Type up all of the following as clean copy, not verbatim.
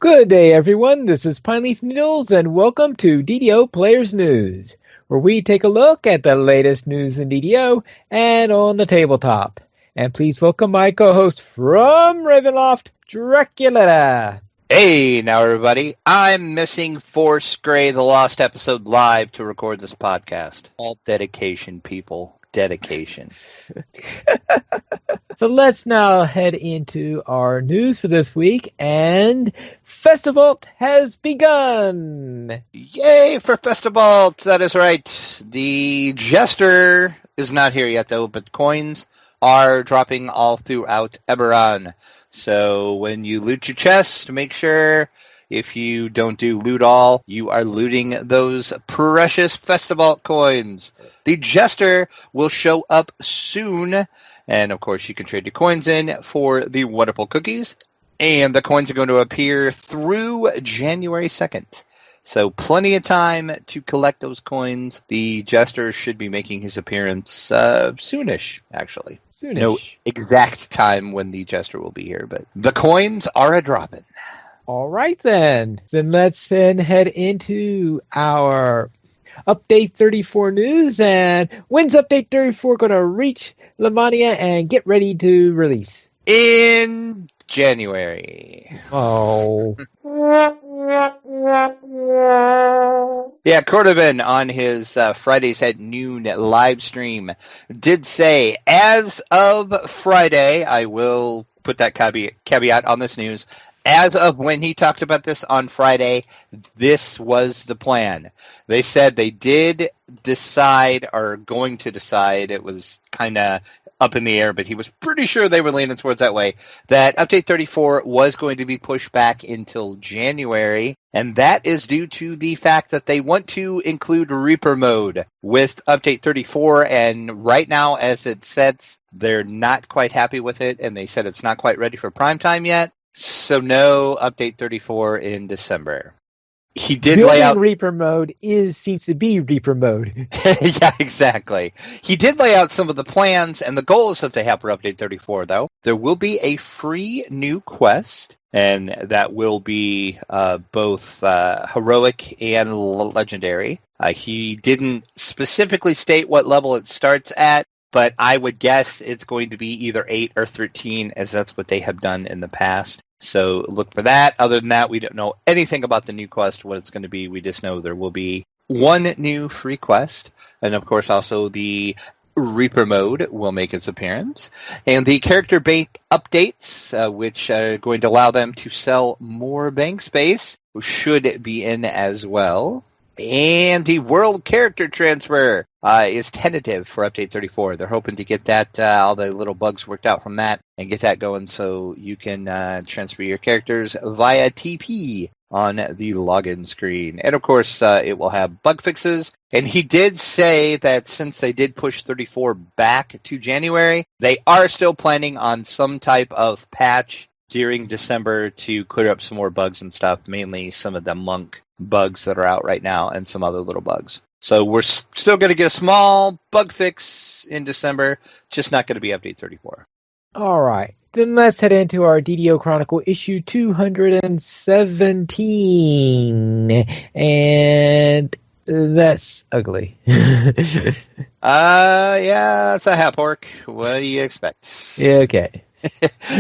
Good day, everyone. This is Pineleaf Needles, and welcome to DDO Players News, where we take a look at the latest news in DDO and on the tabletop. And please welcome my co-host from Ravenloft, Dracula. Hey, now everybody. I'm missing Force Grey, the Lost episode live to record this podcast. All dedication, people. Dedication. So let's now head into our news for this week, and Festivult has begun! Yay for Festivult! That is right. The Jester is not here yet, though, but coins are dropping all throughout Eberron. So when you loot your chest, make sure if you don't do loot all, you are looting those precious Festivult coins. The Jester will show up soon. And, of course, you can trade your coins in for the wonderful cookies. And the coins are going to appear through January 2nd. So plenty of time to collect those coins. The Jester should be making his appearance soonish, actually. Soonish. No exact time when the Jester will be here, but the coins are a-dropping. All right, then. Then let's head into our Update 34 news. And when's Update 34 going to reach Lamania and get ready to release? In January. Oh. Yeah, Cordovan on his Fridays at noon live stream did say, as of Friday, I will put that caveat on this news, as of when he talked about this on Friday, this was the plan. They said they did decide, or going to decide, it was kind of up in the air, but he was pretty sure they were leaning towards that way, that Update 34 was going to be pushed back until January, and that is due to the fact that they want to include Reaper mode with Update 34, and right now, as it sets, they're not quite happy with it, and they said it's not quite ready for prime time yet. So no Update 34 in December. He did lay out Reaper mode seems to be Reaper mode. Yeah, exactly. He did lay out some of the plans and the goals that they have for Update 34, though. There will be a free new quest, and that will be both heroic and legendary. He didn't specifically state what level it starts at, but I would guess it's going to be either 8 or 13, as that's what they have done in the past. So look for that. Other than that, we don't know anything about the new quest, what it's going to be. We just know there will be one new free quest. And, of course, also the Reaper mode will make its appearance. And the character bank updates, which are going to allow them to sell more bank space, should be in as well. And the world character transfer is tentative for Update 34. They're hoping to get that, all the little bugs worked out from that, and get that going so you can transfer your characters via TP on the login screen. And, of course, it will have bug fixes. And he did say that since they did push 34 back to January, they are still planning on some type of patch during December to clear up some more bugs and stuff, mainly some of the monk bugs that are out right now and some other little bugs. So we're still going to get a small bug fix in December, just not going to be Update 34. All right. Then let's head into our DDO Chronicle issue 217. And that's ugly. Yeah, it's a hap orc. What do you expect? Yeah, okay.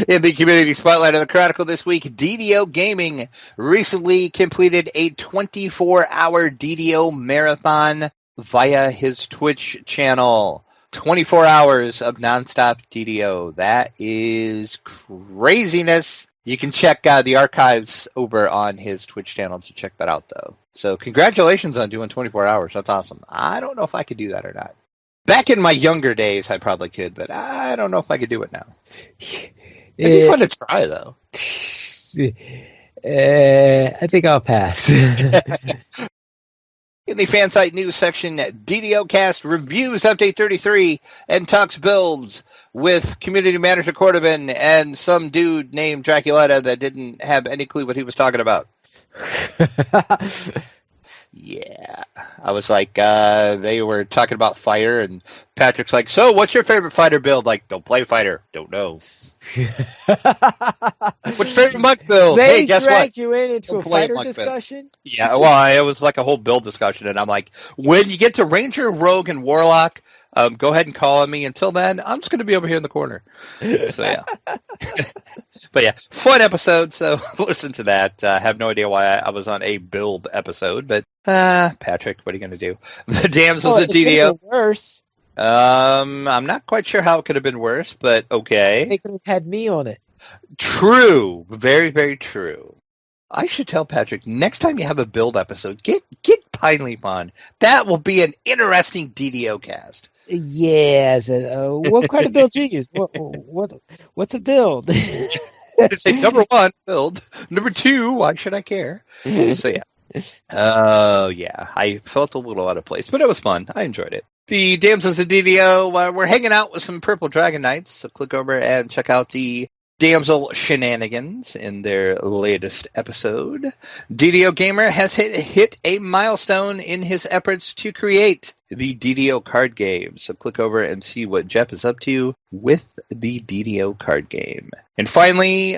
In the community spotlight of the Chronicle this week, DDO Gaming recently completed a 24-hour DDO marathon via his Twitch channel. 24 hours of nonstop DDO. That is craziness. You can check the archives over on his Twitch channel to check that out, though. So congratulations on doing 24 hours. That's awesome. I don't know if I could do that or not. Back in my younger days, I probably could, but I don't know if I could do it now. It'd be fun to try, though. I think I'll pass. In the Fansite News section, DDO Cast reviews Update 33 and talks builds with Community Manager Cordovan and some dude named Draculetta that didn't have any clue what he was talking about. Yeah. I was like, they were talking about fighter, and Patrick's like, so what's your favorite fighter build? Like, don't play fighter. Don't know. What's your favorite monk build? They Hey, guess what? dragged you into Don't a play fighter monk build. discussion? Yeah, well, it was like a whole build discussion, and I'm like, when you get to Ranger, Rogue, and Warlock, go ahead and call on me. Until then, I'm just going to be over here in the corner. So, yeah. But, yeah, fun episode, so listen to that. I have no idea why I was on a build episode, but, Patrick, what are you going to do? The damsels at DDO. Worse. I'm not quite sure how it could have been worse, but okay. They could have had me on it. True. Very, very true. I should tell Patrick, next time you have a build episode, get Pineleaf on. That will be an interesting DDO cast. Yes. What kind of build do you use? What's a build? Say, number 1, build. Number 2, why should I care? So, yeah. Yeah. I felt a little out of place, but it was fun. I enjoyed it. The Damsels of DDO, we're hanging out with some Purple Dragon Knights, so click over and check out the Damsel shenanigans in their latest episode. DDO Gamer has hit a milestone in his efforts to create the DDO card game. So click over and see what Jeff is up to with the DDO card game. And finally,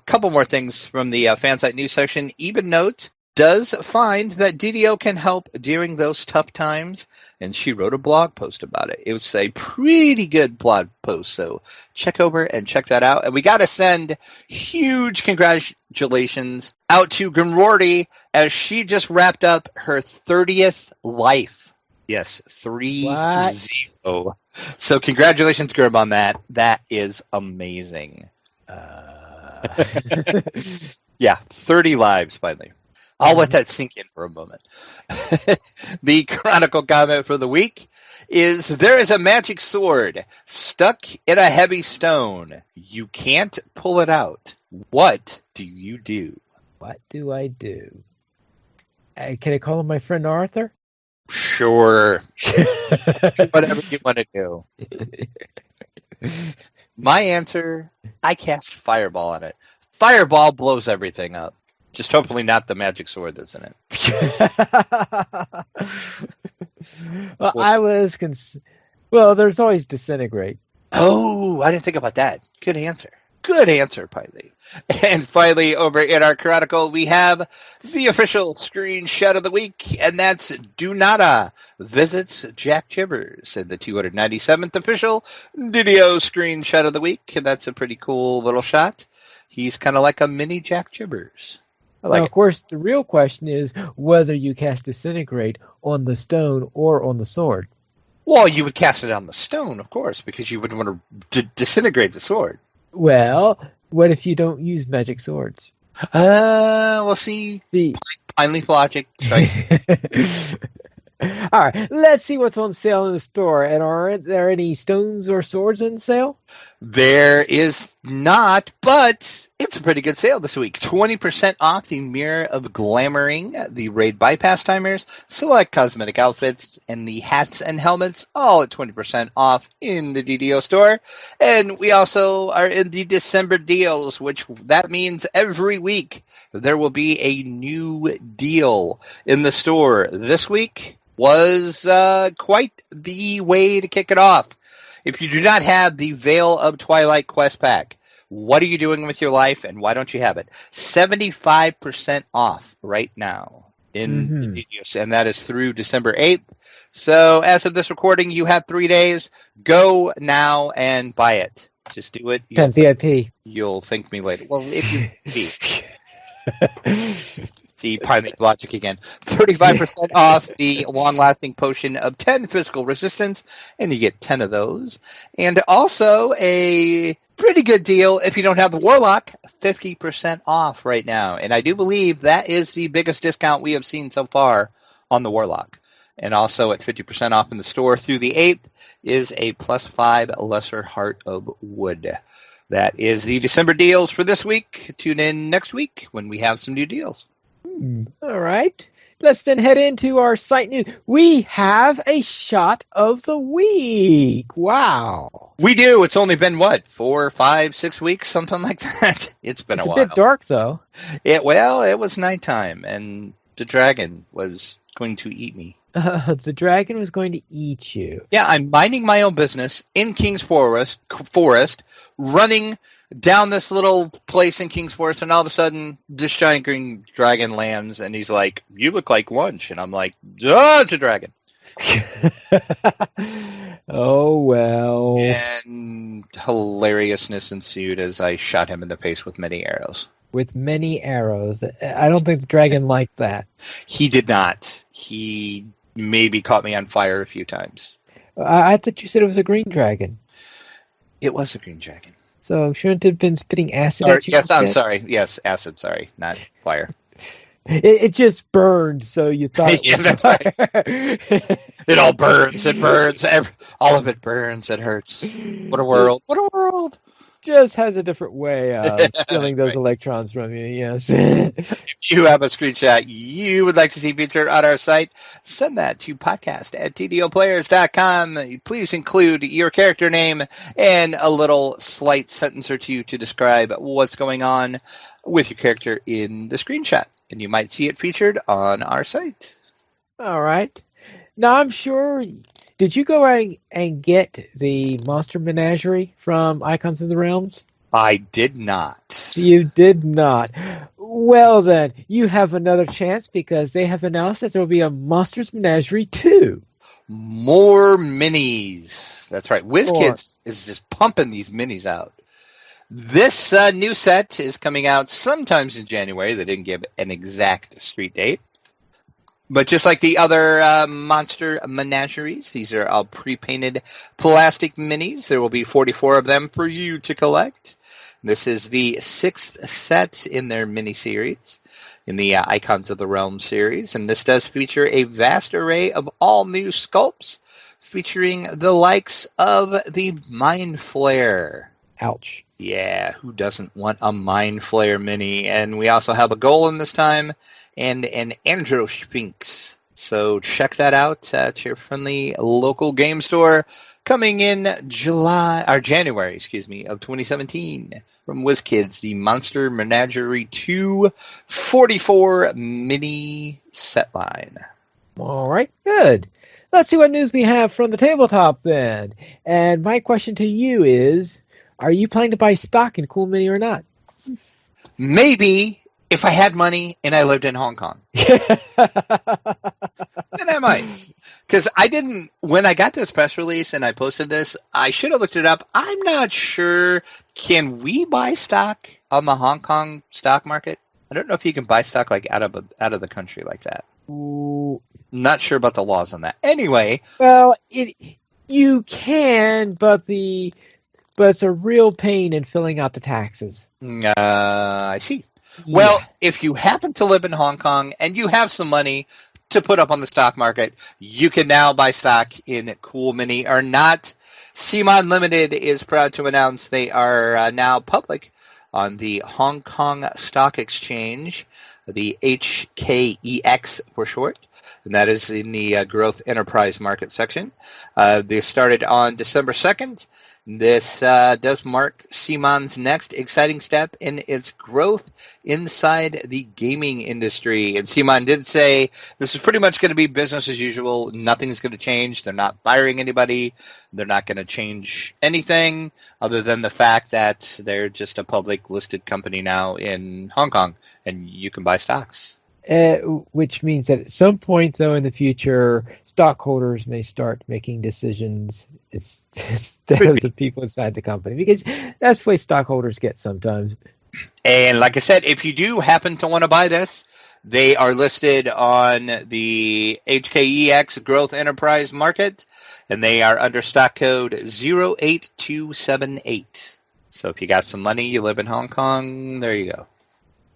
couple more things from the fansite news section. Even Note does find that DDO can help during those tough times, and she wrote a blog post about it. It was a pretty good blog post, so check over and check that out. And we got to send huge congratulations out to Grimrorty as she just wrapped up her 30th life. Yes, 30. So congratulations, Grim, on that. That is amazing. Yeah, 30 lives finally. I'll let that sink in for a moment. The Chronicle comment for the week is, there is a magic sword stuck in a heavy stone. You can't pull it out. What do you do? What do I do? Can I call him my friend Arthur? Sure. Whatever you want to do. My answer, I cast Fireball on it. Fireball blows everything up. Just hopefully not the magic sword that's in it. Well, well, there's always Disintegrate. Oh, I didn't think about that. Good answer. Good answer, Pineleaf. And finally, over in our Chronicle, we have the official screenshot of the week, and that's Dunata visits Jack Chivers, and the 297th official DDO screenshot of the week, and that's a pretty cool little shot. He's kind of like a mini Jack Chivers. Now, of course, the real question is whether you cast Disintegrate on the stone or on the sword. Well, you would cast it on the stone, of course, because you would want to disintegrate the sword. Well, what if you don't use magic swords? We'll see. Pineleaf logic. All right, let's see what's on sale in the store. And are there any stones or swords on sale? There is not, but it's a pretty good sale this week. 20% off the Mirror of Glamoring, the Raid Bypass Timers, select cosmetic outfits, and the hats and helmets, all at 20% off in the DDO store. And we also are in the December deals, which that means every week there will be a new deal in the store. This week was quite the way to kick it off. If you do not have the Veil of Twilight quest pack, what are you doing with your life, and why don't you have it? 75% off right now in the DDO, and that is through December 8th. So as of this recording, you have 3 days. Go now and buy it. Just do it. 10 VIP. You'll thank me later. Well, if you See, Pineleaf logic again. 35% off the long-lasting potion of 10 physical resistance, and you get 10 of those. And also a pretty good deal if you don't have the Warlock, 50% off right now. And I do believe that is the biggest discount we have seen so far on the Warlock. And also at 50% off in the store through the 8th is a +5 Lesser Heart of Wood. That is the December deals for this week. Tune in next week when we have some new deals. All right. Let's then head into our site news. We have a shot of the week. Wow. We do. It's only been, 4, 5, 6 weeks, something like that. It's been a while. It's a bit dark, though. It was nighttime, and the dragon was going to eat me. The dragon was going to eat you. Yeah, I'm minding my own business in King's Forest, running down this little place in King's Forest, and all of a sudden, this giant green dragon lands, and he's like, "You look like lunch," and I'm like, "Oh, it's a dragon." Oh, well. And hilariousness ensued as I shot him in the face with many arrows. With many arrows. I don't think the dragon liked that. He did not. He maybe caught me on fire a few times. I thought you said it was a green dragon. It was a green dragon. So shouldn't it have been spitting acid at you? Yes, instead? I'm sorry. Yes, acid, sorry, not fire. It just burned, so you thought yeah, that's right. It all burns. It burns. All of it burns. It hurts. What a world. What a world. Just has a different way of stealing those electrons from you, yes. If you have a screenshot you would like to see featured on our site, send that to podcast@ddoplayers.com. Please include your character name and a little slight sentence or two to describe what's going on with your character in the screenshot, and you might see it featured on our site. All right. Now, I'm sure... Did you go out and get the Monster Menagerie from Icons of the Realms? I did not. You did not. Well, then, you have another chance because they have announced that there will be a Monsters Menagerie 2. More minis. That's right. WizKids is just pumping these minis out. This new set is coming out sometimes in January. They didn't give an exact street date. But just like the other Monster Menageries, these are all pre-painted plastic minis. There will be 44 of them for you to collect. This is the 6th set in their mini-series, in the Icons of the Realm series. And this does feature a vast array of all new sculpts, featuring the likes of the Mind Flare. Ouch. Yeah, who doesn't want a Mind Flare mini? And we also have a golem this time, and an Androsphinx. So check that out at your friendly local game store, coming in January, of 2017. From WizKids, the Monster Menagerie 2 44 mini set line. All right, good. Let's see what news we have from the tabletop then. And my question to you is, are you planning to buy stock in Cool Mini or not? Maybe. If I had money and I lived in Hong Kong. Then I might. Because I didn't, when I got this press release and I posted this, I should have looked it up. I'm not sure. Can we buy stock on the Hong Kong stock market? I don't know if you can buy stock like out of the country like that. Ooh. Not sure about the laws on that. Anyway. Well, you can, but it's a real pain in filling out the taxes. I see. Yeah. Well, if you happen to live in Hong Kong and you have some money to put up on the stock market, you can now buy stock in Cool Mini or not. CMON Limited is proud to announce they are now public on the Hong Kong Stock Exchange, the HKEX for short, and that is in the Growth Enterprise Market section. They started on December 2nd. This does mark CMON's next exciting step in its growth inside the gaming industry. And CMON did say this is pretty much going to be business as usual. Nothing's going to change. They're not firing anybody. They're not going to change anything other than the fact that they're just a public listed company now in Hong Kong, and you can buy stocks. Which means that at some point, though, in the future, stockholders may start making decisions instead of the people inside the company, because that's the way stockholders get sometimes. And like I said, if you do happen to want to buy this, they are listed on the HKEX Growth Enterprise Market, and they are under stock code 08278. So if you got some money, you live in Hong Kong, there you go.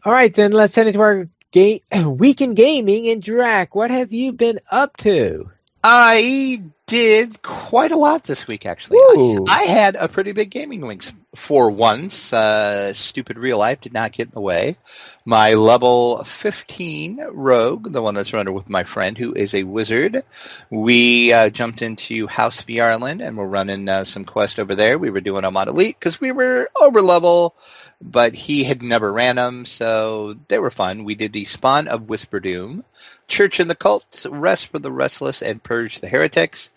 All right, then let's head into our Week in Gaming. And Drac, what have you been up to? I did quite a lot this week, actually. I had a pretty big gaming week for once. Stupid real life did not get in the way. My level 15 rogue, the one that's running with my friend who is a wizard, we jumped into House of Yarland and we're running some quests over there. We were doing them on Elite because we were over level, but he had never ran them, so they were fun. We did the Spawn of Whisperdoom, Church and the Cult, Rest for the Restless, and Purge the Heretics.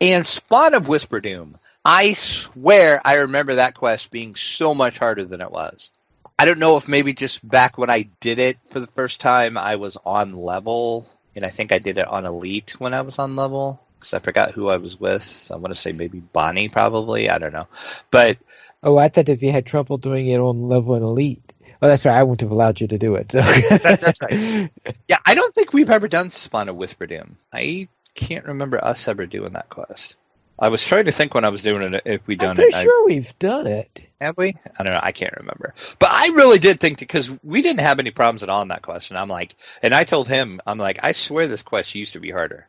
And Spawn of Whisperdoom, I swear I remember that quest being so much harder than it was. I don't know if maybe just back when I did it for the first time, I was on level, and I think I did it on Elite when I was on level, because I forgot who I was with. I want to say maybe Bonnie, probably. I don't know. But I thought if you had trouble doing it on level and Elite. Oh, that's right. I wouldn't have allowed you to do it. So. That's right. Yeah, I don't think we've ever done Spawn of Whisperdoom. I can't remember us ever doing that quest. I was trying to think when I was doing it if we'd done it. I'm pretty sure we've done it. Have we? I don't know. I can't remember. But I really did think, because we didn't have any problems at all in that quest. And I'm like, and I told him, I'm like, I swear this quest used to be harder.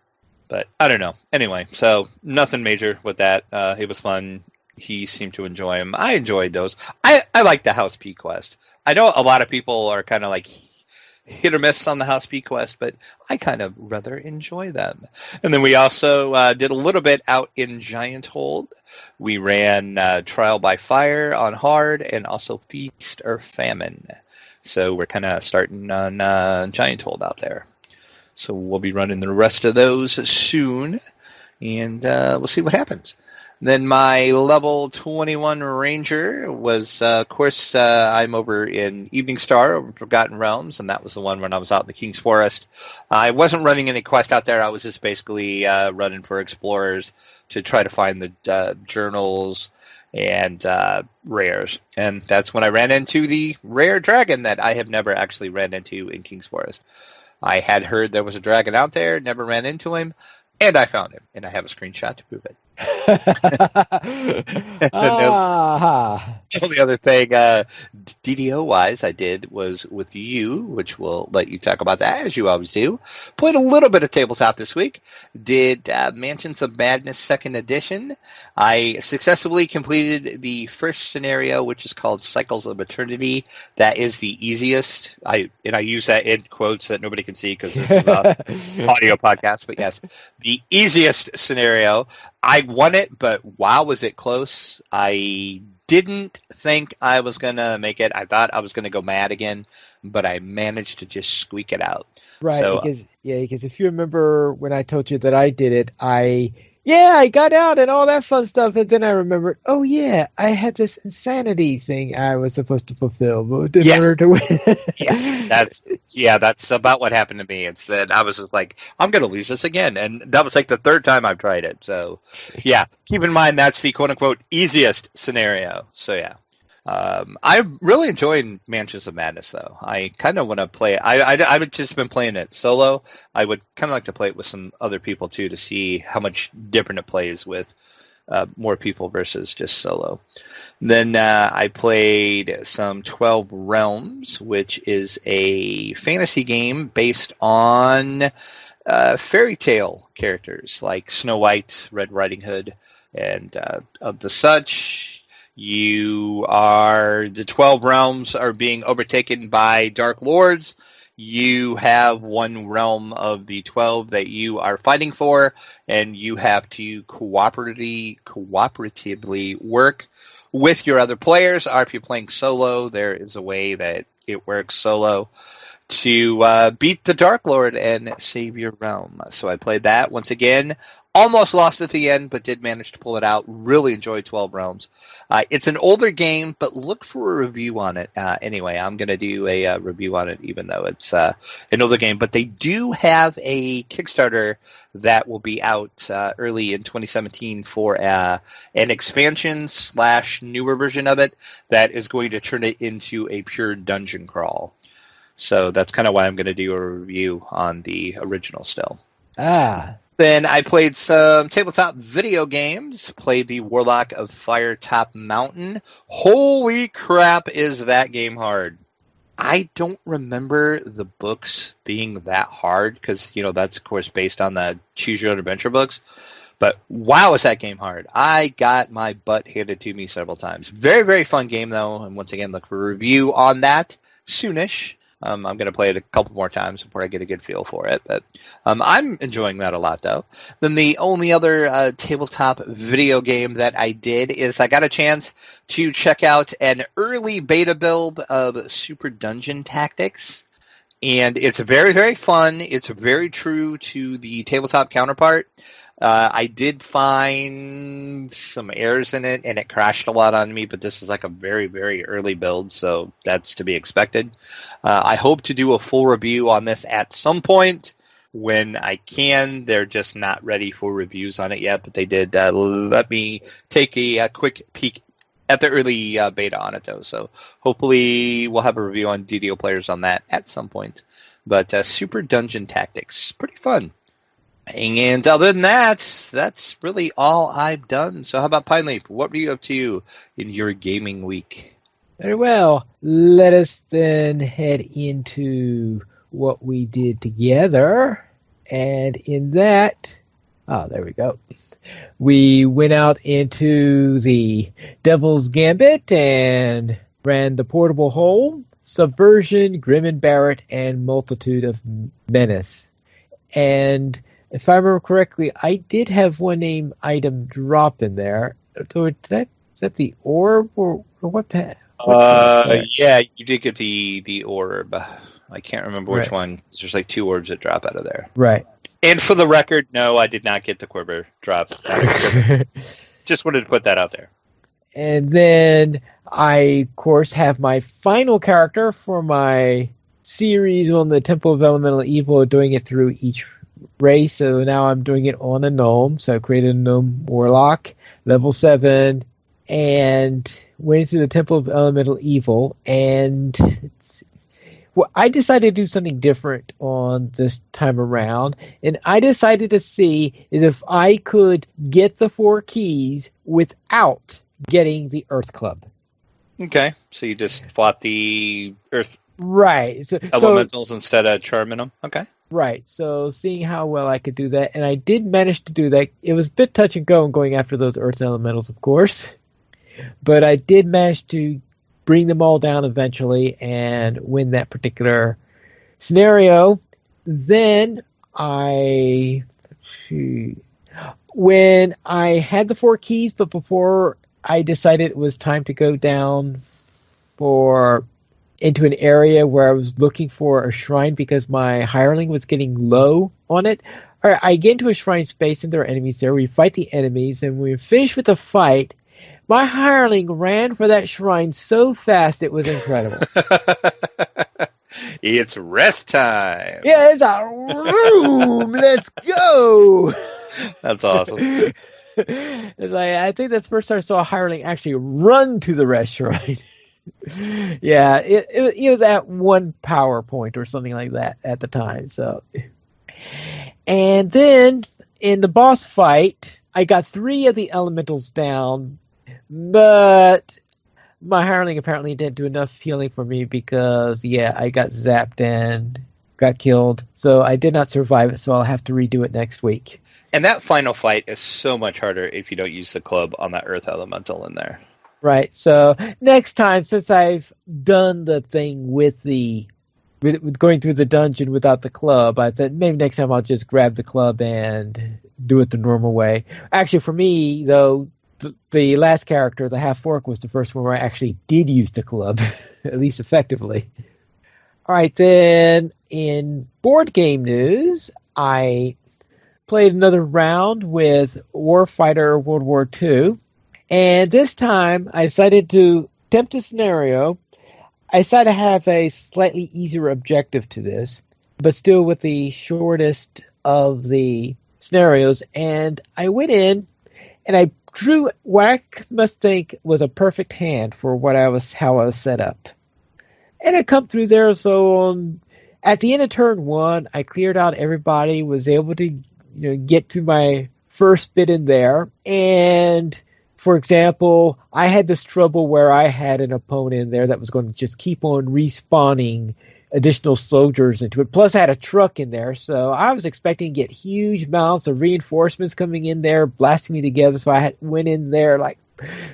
But I don't know. Anyway, so nothing major with that. It was fun. He seemed to enjoy them. I enjoyed those. I like the House P quest. I know a lot of people are kind of like hit or miss on the House P quest, but I kind of rather enjoy them. And then we also did a little bit out in Giant Hold. We ran Trial by Fire on hard and also Feast or Famine. So we're kind of starting on Giant Hold out there. So we'll be running the rest of those soon, and we'll see what happens. Then my level 21 Ranger was, of course, I'm over in Evening Star, over Forgotten Realms, and that was the one when I was out in the King's Forest. I wasn't running any quest out there. I was just basically running for explorers to try to find the journals and rares. And that's when I ran into the rare dragon that I have never actually ran into in King's Forest. I had heard there was a dragon out there, never ran into him, and I found him, and I have a screenshot to prove it. The only other thing DDO wise I did was with you, which we'll let you talk about that as you always do. Played a little bit of tabletop this week. Did Mansions of Madness 2nd Edition. I successfully completed the first scenario, which is called Cycles of Eternity. That is the easiest. I use that in quotes that nobody can see because this is an audio podcast, but yes, the easiest scenario. I won it, but wow, was it close. I didn't think I was going to make it. I thought I was going to go mad again, but I managed to just squeak it out. Right, so, because if you remember when I told you that I did it, I got out and all that fun stuff, and then I remembered, I had this insanity thing I was supposed to fulfill, but in order to win. That's about what happened to me. It's that I was just like, I'm going to lose this again, and that was like the third time I've tried it. So, keep in mind that's the quote-unquote easiest scenario. So, I really enjoyed Mansions of Madness, though. I kind of want to play it. I've just been playing it solo. I would kind of like to play it with some other people, too, to see how much different it plays with more people versus just solo. Then I played some 12 Realms, which is a fantasy game based on fairy tale characters like Snow White, Red Riding Hood, and of the such. The 12 realms are being overtaken by Dark Lords. You have one realm of the 12 that you are fighting for, and you have to cooperatively work with your other players. Or if you're playing solo, there is a way that it works solo to beat the Dark Lord and save your realm. So I played that once again. Almost lost at the end, but did manage to pull it out. Really enjoyed 12 Realms. It's an older game, but look for a review on it. Anyway, I'm going to do a review on it, even though it's an older game. But they do have a Kickstarter that will be out early in 2017 for an expansion/newer version of it that is going to turn it into a pure dungeon crawl. So that's kind of why I'm going to do a review on the original still. Then I played some tabletop video games, played the Warlock of Firetop Mountain. Holy crap, is that game hard. I don't remember the books being that hard because, that's, of course, based on the Choose Your Own Adventure books. But wow, is that game hard. I got my butt handed to me several times. Very, very fun game, though. And once again, look for a review on that soonish. I'm going to play it a couple more times before I get a good feel for it. But I'm enjoying that a lot, though. Then the only other tabletop video game that I did is I got a chance to check out an early beta build of Super Dungeon Tactics. And it's very, very fun. It's very true to the tabletop counterpart. I did find some errors in it, and it crashed a lot on me, but this is like a very, very early build, so that's to be expected. I hope to do a full review on this at some point when I can. They're just not ready for reviews on it yet, but they did let me take a quick peek at the early beta on it, though, so hopefully we'll have a review on DDO Players on that at some point. But Super Dungeon Tactics, pretty fun. And other than that, that's really all I've done. So how about Pineleaf? What were you up to in your gaming week? Very well. Let us then head into what we did together. And in that, there we go. We went out into the Devil's Gambit and ran the Portable Hole, Subversion, Grim and Barrett, and Multitude of Menace. And if I remember correctly, I did have one name item dropped in there. So is that the orb or what? Yeah, you did get the orb. I can't remember which one. There's like 2 orbs that drop out of there. Right. And for the record, no, I did not get the Quiver drop. Just wanted to put that out there. And then I, of course, have my final character for my series on the Temple of Elemental Evil, doing it through each race. So now I'm doing it on a gnome. So I created a gnome warlock, level 7, and went into the Temple of Elemental Evil. And I decided to do something different on this time around. And I decided to see if I could get the 4 keys without getting the Earth Club. Okay. So you just fought the Earth elementals instead of charming them? Okay. Right. So seeing how well I could do that, and I did manage to do that. It was a bit touch and go going after those Earth elementals, of course. But I did manage to bring them all down eventually and win that particular scenario. Then when I had the 4 keys, but before I decided it was time to go down into an area where I was looking for a shrine because my hireling was getting low on it. All right, I get into a shrine space and there are enemies there. We fight the enemies, and when we finish with the fight, my hireling ran for that shrine so fast it was incredible. It's rest time. Yeah, it's a room. Let's go. That's awesome. It's like, I think that's the first time I saw a hireling actually run to the rest shrine. Yeah, it was at 1 power point or something like that at the time. So, and then in the boss fight, I got 3 of the elementals down, but my hireling apparently didn't do enough healing for me because, I got zapped and got killed. So I did not survive it, so I'll have to redo it next week. And that final fight is so much harder if you don't use the club on that Earth Elemental in there. Right. So next time, since I've done the thing with going through the dungeon without the club, I said maybe next time I'll just grab the club and do it the normal way. Actually, for me, though, the last character, the half-orc, was the first one where I actually did use the club, at least effectively. All right, then in board game news, I played another round with Warfighter World War II. And this time, I decided to attempt a scenario. I decided to have a slightly easier objective to this, but still with the shortest of the scenarios. And I went in, and I drew what I must think was a perfect hand for how I was set up. And I come through there, so at the end of turn 1, I cleared out everybody, was able to get to my first bit in there, and for example, I had this trouble where I had an opponent in there that was going to just keep on respawning additional soldiers into it. Plus, I had a truck in there, so I was expecting to get huge amounts of reinforcements coming in there, blasting me together. So went in there, like,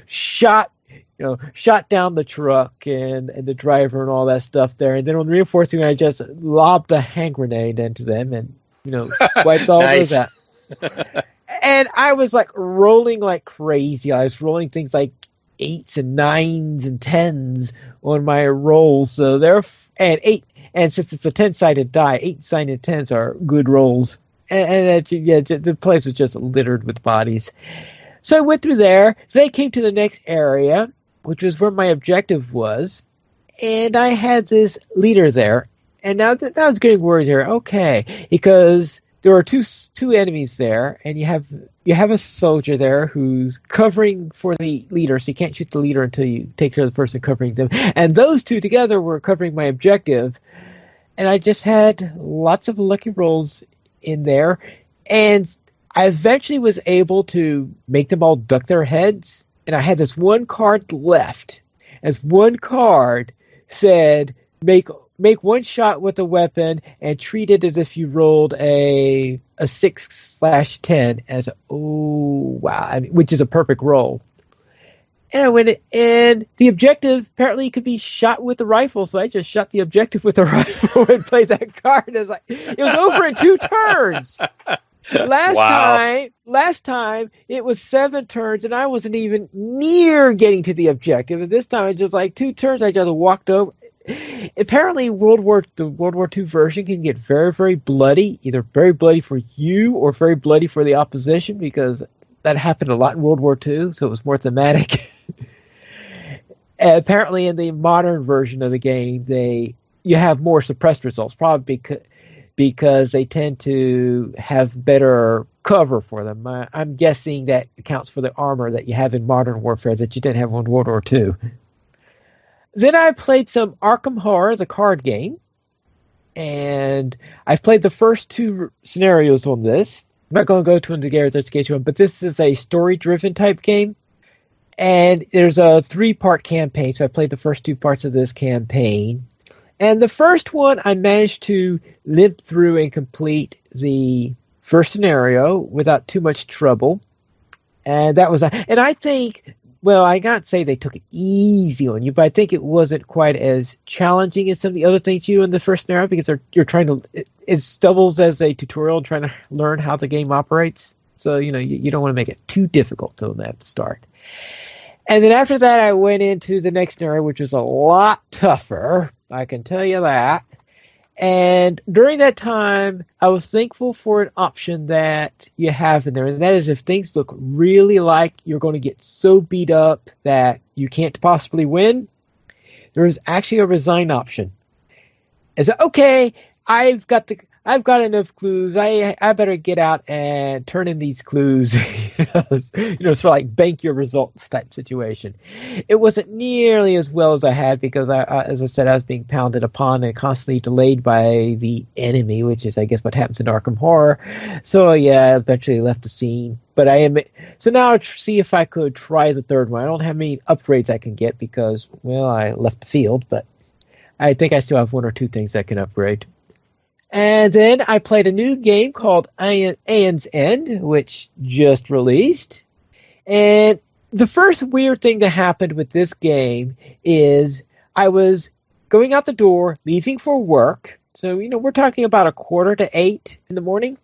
shot down the truck and the driver and all that stuff there. And then on the reinforcing, I just lobbed a hand grenade into them and, wiped all those out. And I was like rolling like crazy. I was rolling things like 8s and 9s and 10s on my rolls. So and since it's a 10-sided die, 8-sided 10s are good rolls. And the place was just littered with bodies. So I went through there. Then I came to the next area, which was where my objective was. And I had this leader there. And now I was getting worried here. Okay, because there are two enemies there, and you have a soldier there who's covering for the leader, so you can't shoot the leader until you take care of the person covering them. And those two together were covering my objective, and I just had lots of lucky rolls in there, and I eventually was able to make them all duck their heads, and I had this one card left. As one card said, make one shot with a weapon and treat it as if you rolled a 6/10 as which is a perfect roll. And I went and the objective apparently could be shot with the rifle, so I just shot the objective with the rifle and played that card. It was over in 2 turns. Last time it was 7 turns, and I wasn't even near getting to the objective. And this time, it just like 2 turns, I just walked over. Apparently, the World War II version can get very, very bloody, either very bloody for you or very bloody for the opposition, because that happened a lot in World War II, so it was more thematic. Apparently, in the modern version of the game, you have more suppressed results, probably because they tend to have better cover for them. I'm guessing that accounts for the armor that you have in modern warfare that you didn't have in World War II. Then I played some Arkham Horror, the card game, and I've played the first 2 scenarios on this. I'm not going to go to one, but this is a story-driven type game, and there's a 3-part campaign, so I played the first 2 parts of this campaign. And the first one, I managed to limp through and complete the first scenario without too much trouble. And that was, and I think, well, I can't say they took it easy on you, but I think it wasn't quite as challenging as some of the other things you do in the first scenario, because you're trying to, it doubles as a tutorial trying to learn how the game operates. So, you don't want to make it too difficult to them at the start. And then after that, I went into the next scenario, which was a lot tougher. I can tell you that. And during that time, I was thankful for an option that you have in there. And that is, if things look really like you're going to get so beat up that you can't possibly win, there is actually a resign option. It's okay, I've got enough clues. I better get out and turn in these clues. It's for like bank your results type situation. It wasn't nearly as well as I had, because as I said, I was being pounded upon and constantly delayed by the enemy, which is, I guess, what happens in Arkham Horror. So yeah, I eventually left the scene. But so now I'll see if I could try the third one. I don't have many upgrades I can get because, well, I left the field, but I think I still have 1 or 2 things I can upgrade. And then I played a new game called Aeon's End, which just released. And the first weird thing that happened with this game is I was going out the door, leaving for work. So, we're talking about 7:45 in the morning.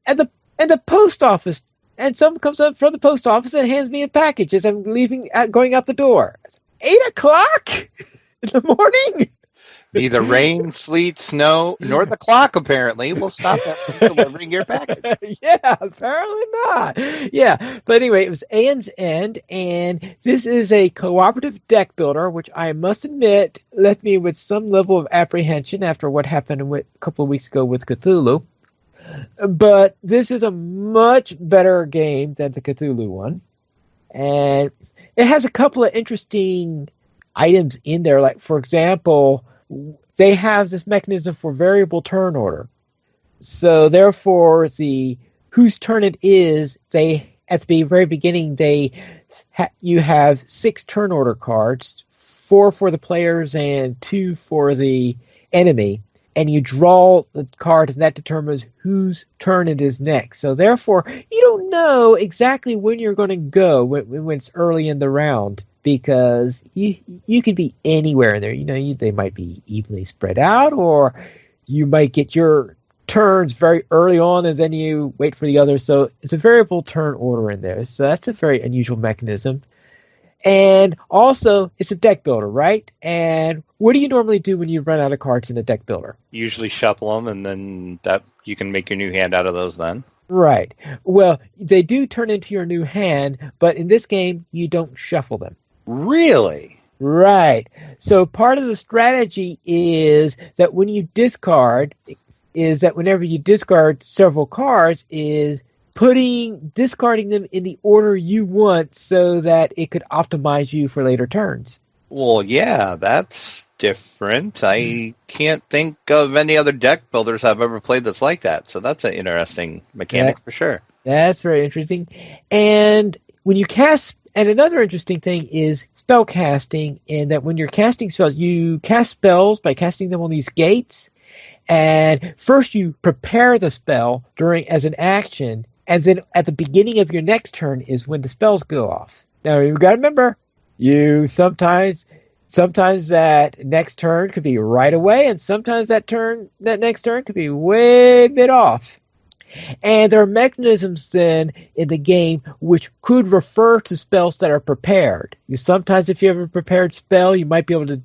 And the post office, and someone comes up from the post office and hands me a package as I'm going out the door. 8:00 in the morning? Neither rain, sleet, snow, nor the clock, apparently, will stop them from delivering your package. Yeah, apparently not. Yeah, but anyway, it was Aeon's End, and this is a cooperative deck builder, which I must admit left me with some level of apprehension after what happened a couple of weeks ago with Cthulhu. But this is a much better game than the Cthulhu one. And it has a couple of interesting items in there. Like, for example, they have this mechanism for variable turn order. So therefore, whose turn it is, at the very beginning, you have 6 turn order cards, 4 for the players and 2 for the enemy, and you draw the card, and that determines whose turn it is next. So therefore, you don't know exactly when you're going to go when it's early in the round, because you could be anywhere in there. They might be evenly spread out, or you might get your turns very early on, and then you wait for the others. So it's a variable turn order in there. So that's a very unusual mechanism. And also, it's a deck builder, right? And what do you normally do when you run out of cards in a deck builder? Usually shuffle them, and then that you can make your new hand out of those then. Right. Well, they do turn into your new hand, but in this game, you don't shuffle them. Really? Right. So part of the strategy is that when you discard, is that whenever you discard several cards, is discarding them in the order you want so that it could optimize you for later turns. Well, yeah, that's different. I can't think of any other deck builders I've ever played that's like that. So that's an interesting mechanic for sure. That's very interesting. And when you cast, and another interesting thing is spell casting, in that when you're casting spells, you cast spells by casting them on these gates. And first you prepare the spell as an action, and then at the beginning of your next turn is when the spells go off. Now you've got to remember, sometimes that next turn could be right away, and sometimes that next turn could be way bit off. And there are mechanisms then in the game which could refer to spells that are prepared. Sometimes if you have a prepared spell, you might be able to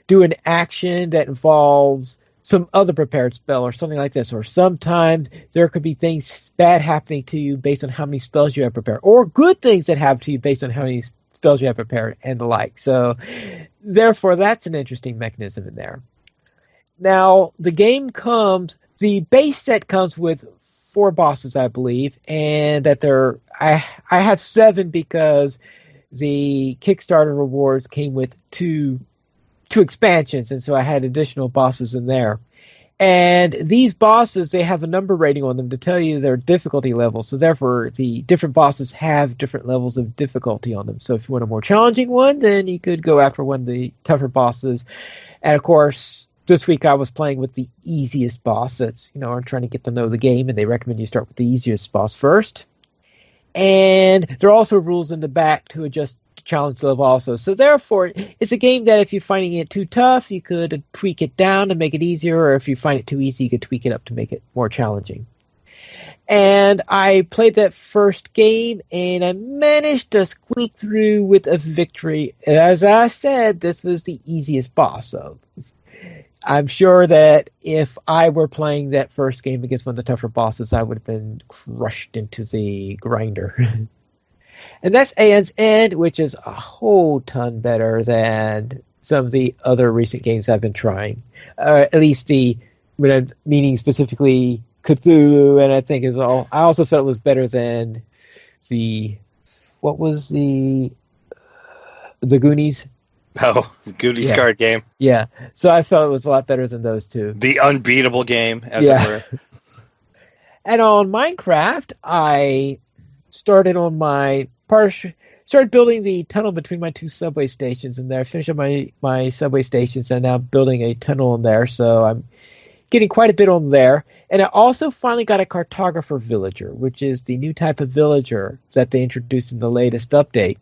do an action that involves some other prepared spell or something like this. Or sometimes there could be things bad happening to you based on how many spells you have prepared, or good things that happen to you based on how many spells you have prepared, and the like. So therefore, that's an interesting mechanism in there. Now, the base set comes with 4 bosses, I believe, and that I have 7 because the Kickstarter rewards came with two expansions, and so I had additional bosses in there. And these bosses, they have a number rating on them to tell you their difficulty level. So therefore, the different bosses have different levels of difficulty on them. So if you want a more challenging one, then you could go after one of the tougher bosses. And of course, this week I was playing with the easiest boss. That's, I'm trying to get to know the game, and they recommend you start with the easiest boss first. And there are also rules in the back to adjust the challenge level also. So therefore, it's a game that if you're finding it too tough, you could tweak it down to make it easier, or if you find it too easy, you could tweak it up to make it more challenging. And I played that first game, and I managed to squeak through with a victory. As I said, this was the easiest boss, so I'm sure that if I were playing that first game against one of the tougher bosses, I would have been crushed into the grinder. And that's Aeon's End, which is a whole ton better than some of the other recent games I've been trying. At least meaning specifically Cthulhu, and I think I also felt it was better than what was the Goonies? Oh, Goonies card game. Yeah, so I felt it was a lot better than those two. The unbeatable game, as it were. And on Minecraft, I started building the tunnel between my 2 subway stations, and there I finished up my subway stations, and now building a tunnel in there, so I'm getting quite a bit on there. And I also finally got a cartographer villager, which is the new type of villager that they introduced in the latest update.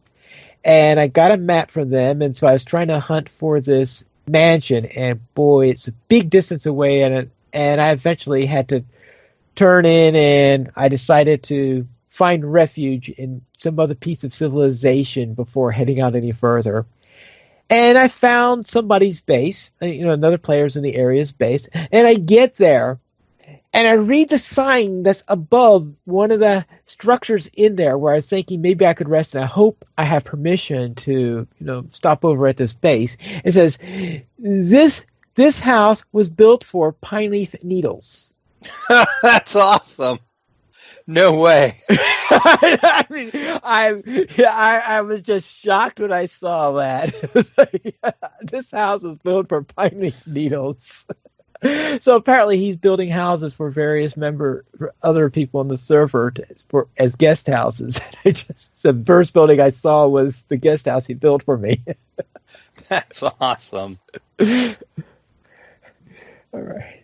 And I got a map from them, and so I was trying to hunt for this mansion, and boy, it's a big distance away, and I eventually had to turn in, and I decided to find refuge in some other piece of civilization before heading out any further. And I found somebody's base, another player's in the area's base, and I get there, and I read the sign that's above one of the structures in there where I was thinking maybe I could rest, and I hope I have permission to, stop over at this base. It says, this house was built for pine leaf needles. That's awesome. No way. I mean, I was just shocked when I saw that. It was like, this house was built for pine leaf needles. So apparently he's building houses for various for other people on the server as guest houses. The first building I saw was the guest house he built for me. That's awesome. All right.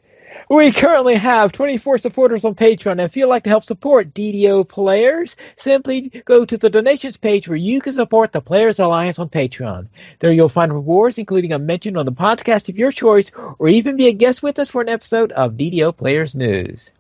We currently have 24 supporters on Patreon, and if you'd like to help support DDO players, simply go to the donations page where you can support the Players Alliance on Patreon. There you'll find rewards, including a mention on the podcast of your choice, or even be a guest with us for an episode of DDO Players News.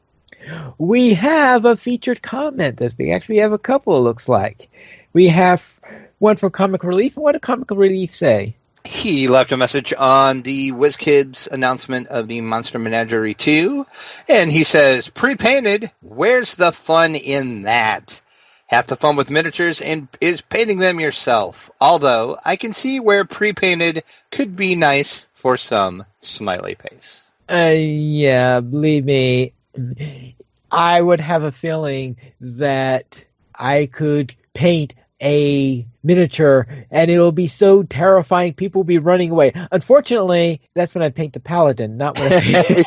We have a featured comment this week. Actually, we have a couple, it looks like. We have one from Comic Relief. What did Comic Relief say? He left a message on the WizKids announcement of the Monster Menagerie 2, and he says, pre-painted, where's the fun in that? Half the fun with miniatures is painting them yourself, although I can see where pre-painted could be nice for some smiley face. Yeah, believe me, I would have a feeling that I could paint a miniature and it'll be so terrifying people will be running away. Unfortunately, that's when I paint the paladin, not when I paint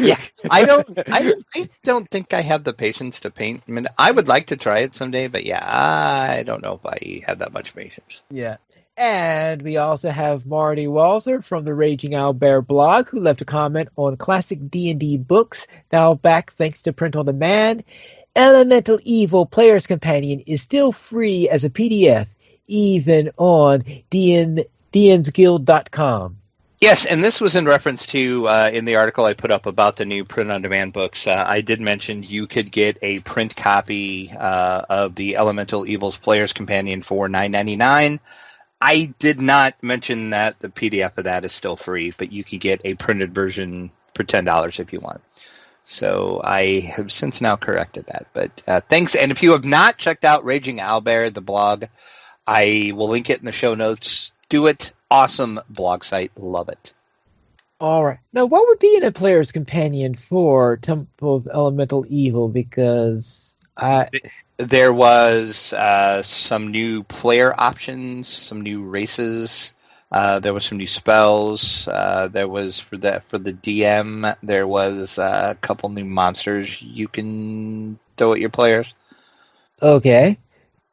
yeah. I don't think I have the patience to paint. I mean, I would like to try it someday, but yeah, I don't know if I have that much patience. Yeah. And we also have Marty Walzer from the Raging Owlbear blog, who left a comment on classic D&D books, now back thanks to print on demand. Elemental Evil Player's Companion is still free as a PDF, even on dmsguild.com. Yes, and this was in reference to, in the article I put up about the new print-on-demand books, I did mention you could get a print copy of the Elemental Evil's Player's Companion for $9.99. I did not mention that the PDF of that is still free, but you can get a printed version for $10 if you want. So I have since now corrected that. But thanks. And if you have not checked out Raging Owlbear, the blog, I will link it in the show notes. Do it. Awesome blog site. Love it. All right. Now, what would be in a player's companion for Temple of Elemental Evil? Because there was some new player options, some new races. There was some new spells. There was for the DM. There was a couple new monsters you can throw at your players. Okay.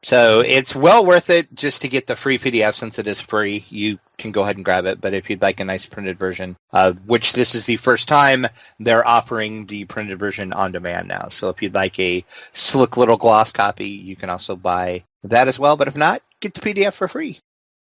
So it's well worth it just to get the free PDF since it is free. You can go ahead and grab it. But if you'd like a nice printed version, which this is the first time they're offering the printed version on demand now. So if you'd like a slick little gloss copy, you can also buy that as well. But if not, get the PDF for free.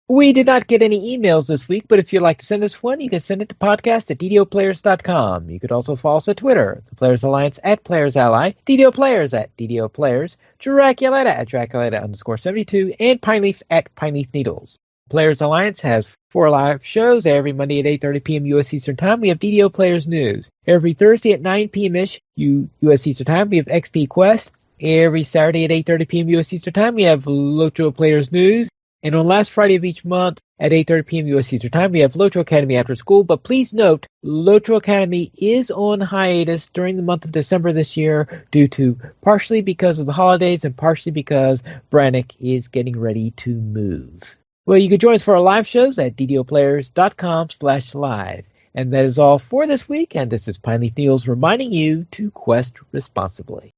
We did not get any emails this week, but if you'd like to send us one, you can send it to podcast@ddoplayers.com. You could also follow us on Twitter, the Players Alliance @PlayersAlly, DDO Players @DDO Players, Draculata @Draculata_72, and Pineleaf @Pineleaf Needles. Players Alliance has 4 live shows every Monday at 8:30 p.m. U.S. Eastern Time. We have DDO Players News. Every Thursday at 9 p.m.-ish U.S. Eastern Time, we have XP Quest. Every Saturday at 8:30 p.m. U.S. Eastern Time, we have Locho Players News. And on last Friday of each month at 8:30 p.m. U.S. Eastern Time, we have Locho Academy After School. But please note, Locho Academy is on hiatus during the month of December this year due to partially because of the holidays and partially because Brannick is getting ready to move. Well, you can join us for our live shows at ddoplayers.com/live. And that is all for this week. And this is Pineleaf Needles reminding you to quest responsibly.